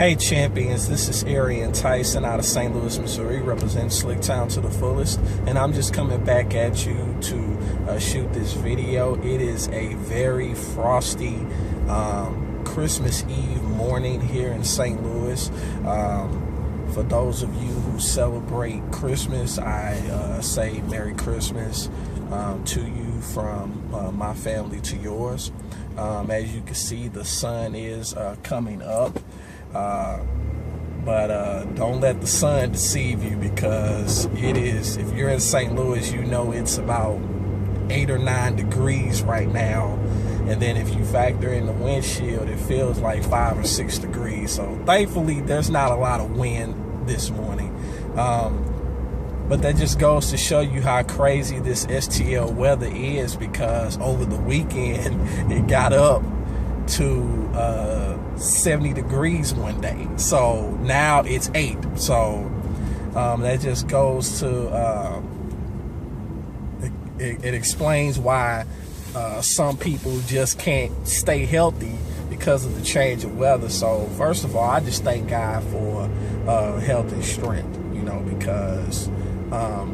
Hey champions, this is Arian Tyson out of St. Louis, Missouri, representing Slick Town to the fullest, and I'm just coming back at you to shoot this video. It is a very frosty Christmas Eve morning here in St. Louis. For those of you who celebrate Christmas, I say Merry Christmas to you from my family to yours. As you can see, the sun is coming up. But don't let the sun deceive you, because it is, if you're in St. Louis, you know it's about 8 or 9 degrees right now, and then if you factor in the windshield, it feels like 5 or 6 degrees. So thankfully there's not a lot of wind this morning, but that just goes to show you how crazy this STL weather is, because over the weekend it got up to 70 degrees one day, so now it's 8. So that just goes to it explains why some people just can't stay healthy because of the change of weather. So first of all, I just thank God for health and strength, you know, because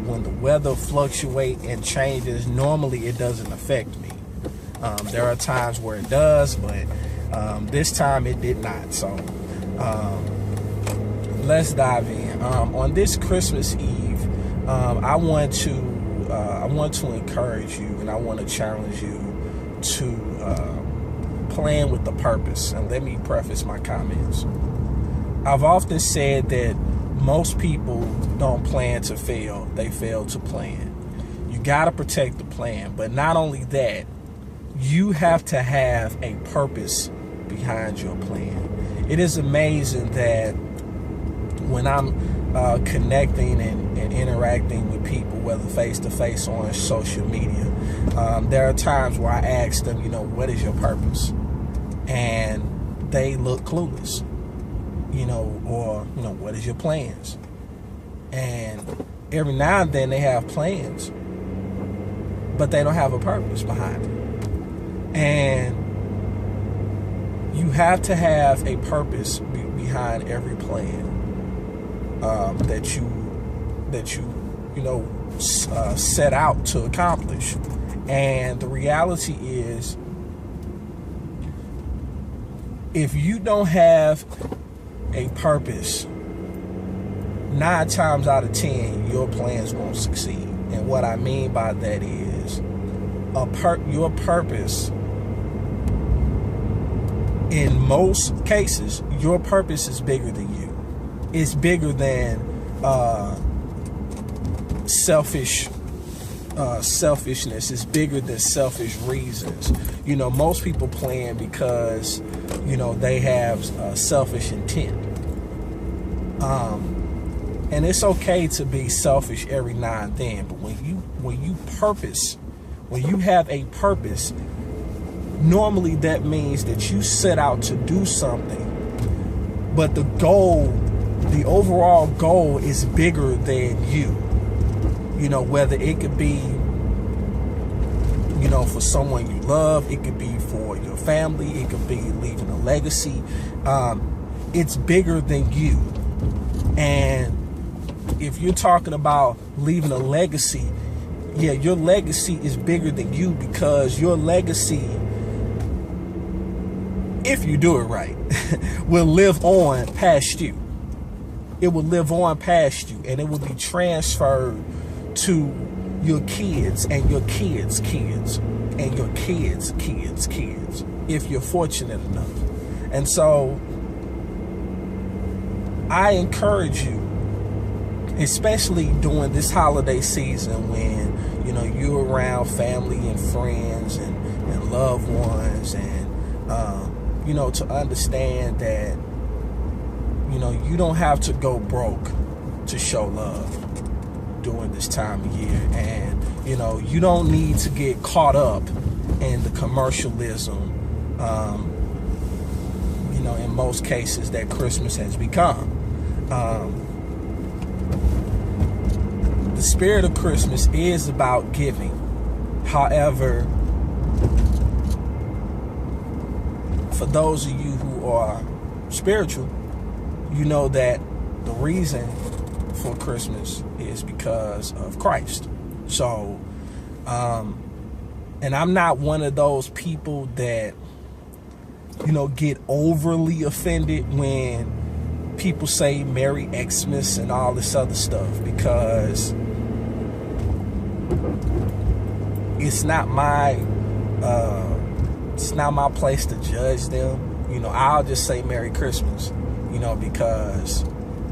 when the weather fluctuates and changes, normally it doesn't affect me. There are times where it does, but this time it did not. So let's dive in. On this Christmas Eve, I want to encourage you, and I want to challenge you to plan with the purpose. And let me preface my comments. I've often said that most people don't plan to fail, they fail to plan. You got to protect the plan, but not only that, you have to have a purpose behind your plan. It is amazing that when I'm connecting and interacting with people, whether face-to-face or on social media, there are times where I ask them, you know, what is your purpose? And they look clueless, you know, or, you know, what is your plans? And every now and then they have plans, but they don't have a purpose behind it. And you have to have a purpose behind every plan that you know set out to accomplish. And the reality is, if you don't have a purpose, 9 times out of 10 your plans won't succeed. And what I mean by that is your purpose. In most cases, your purpose is bigger than you. It's bigger than selfishness. It's bigger than selfish reasons. You know, most people plan because, you know, they have selfish intent. And it's okay to be selfish every now and then, but when you have a purpose, normally that means that you set out to do something, but the overall goal is bigger than you. You know, whether it could be, you know, for someone you love, it could be for your family, it could be leaving a legacy. It's bigger than you. And if you're talking about leaving a legacy, yeah, your legacy is bigger than you, because your legacy, if you do it right, will live on past you. It will live on past you, and it will be transferred to your kids and your kids' kids and your kids' kids' kids, if you're fortunate enough. And so I encourage you, especially during this holiday season, when, you know, you're around family and friends and loved ones, and you know, to understand that, you know, you don't have to go broke to show love during this time of year. And, you know, you don't need to get caught up in the commercialism, you know, in most cases that Christmas has become. The spirit of Christmas is about giving. However, for those of you who are spiritual, you know that the reason for Christmas is because of Christ. So, and I'm not one of those people that, you know, get overly offended when people say Merry Xmas and all this other stuff, because it's not my place to judge them. You know, I'll just say Merry Christmas, you know, because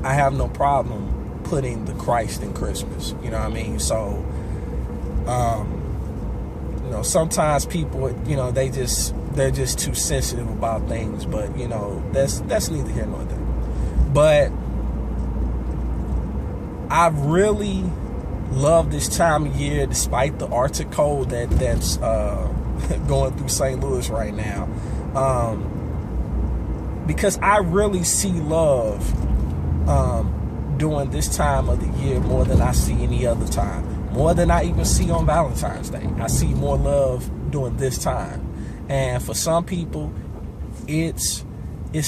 I have no problem putting the Christ in Christmas. You know what I mean? So, you know, sometimes people, you know, they're just too sensitive about things, but, you know, that's neither here nor there. But I really love this time of year, despite the Arctic cold that's going through St. Louis right now, because I really see love during this time of the year more than I see any other time, more than I even see on Valentine's Day. I see more love during this time. And for some people, it's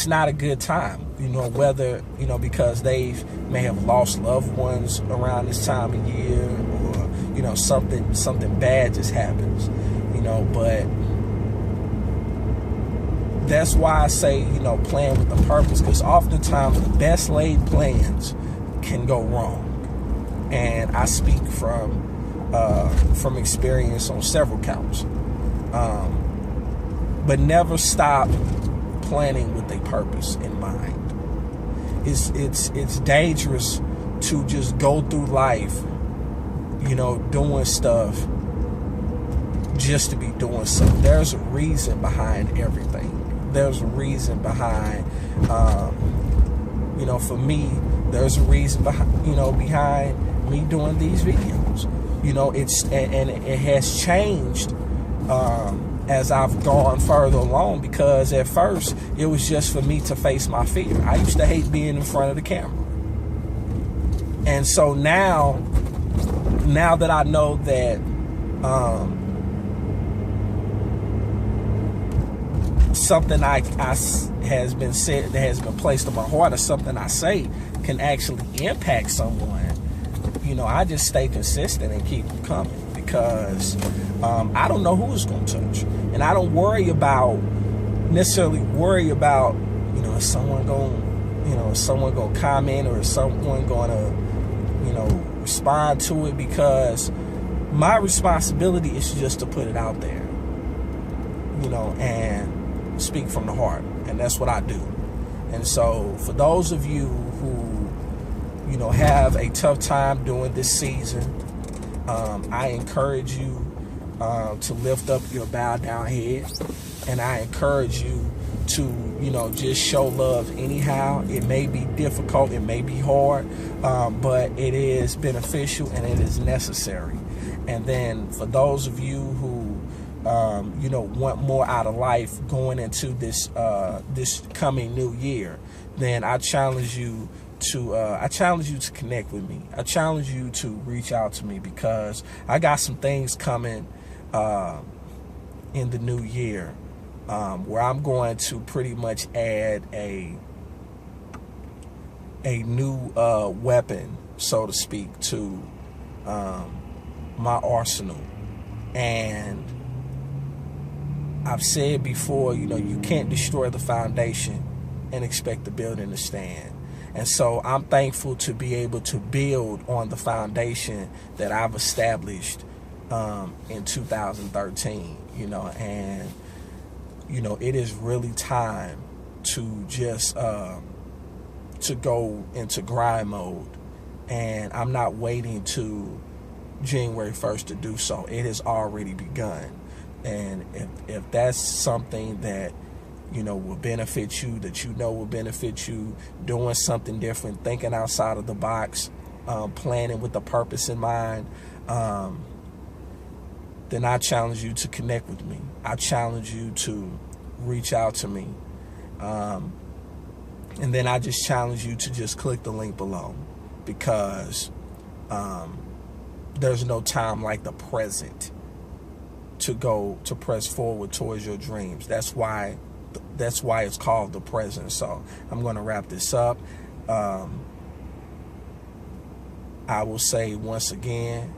not a good time, you know, whether, you know, because they may have lost loved ones around this time of year, or, you know, something bad just happens, you know. But that's why I say, you know, plan with a purpose, because oftentimes the best laid plans can go wrong. And I speak from experience on several counts. But never stop planning with a purpose in mind. It's dangerous to just go through life, you know, doing stuff just to be doing something. There's a reason behind everything. There's a reason behind, you know, for me, there's a reason behind me doing these videos. You know, and it has changed as I've gone further along, because at first it was just for me to face my fear. I used to hate being in front of the camera. And so now that I know that something has been said, that has been placed on my heart, or something I say can actually impact someone, you know, I just stay consistent and keep them coming, because I don't know who it's going to touch. And I don't necessarily worry about, you know, is someone going to comment, or is someone going to, you know, respond to it, because my responsibility is just to put it out there, you know, and speak from the heart. And that's what I do. And so for those of you who, you know, have a tough time during this season, I encourage you to lift up your bowed down head, and I encourage you to, you know, just show love anyhow. It may be difficult, it may be hard, but it is beneficial and it is necessary. And then for those of you who, you know, want more out of life going into this coming new year, then I challenge you to connect with me. I challenge you to reach out to me, because I got some things coming in the new year, where I'm going to pretty much add a new weapon, so to speak, to my arsenal. And I've said before, you know, you can't destroy the foundation and expect the building to stand. And so I'm thankful to be able to build on the foundation that I've established in 2013, you know. And, you know, it is really time to just to go into grind mode. And I'm not waiting to January 1st to do so. It has already begun. And if that's something that, you know, will benefit you, that you know will benefit you, doing something different, thinking outside of the box, planning with a purpose in mind, then I challenge you to connect with me. I challenge you to reach out to me. And then I just challenge you to just click the link below, because there's no time like the present to press forward towards your dreams. That's why it's called the present. So I'm going to wrap this up. I will say once again,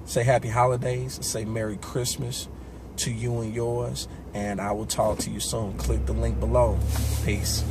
say happy holidays, say Merry Christmas to you and yours, and I will talk to you soon. Click the link below. Peace.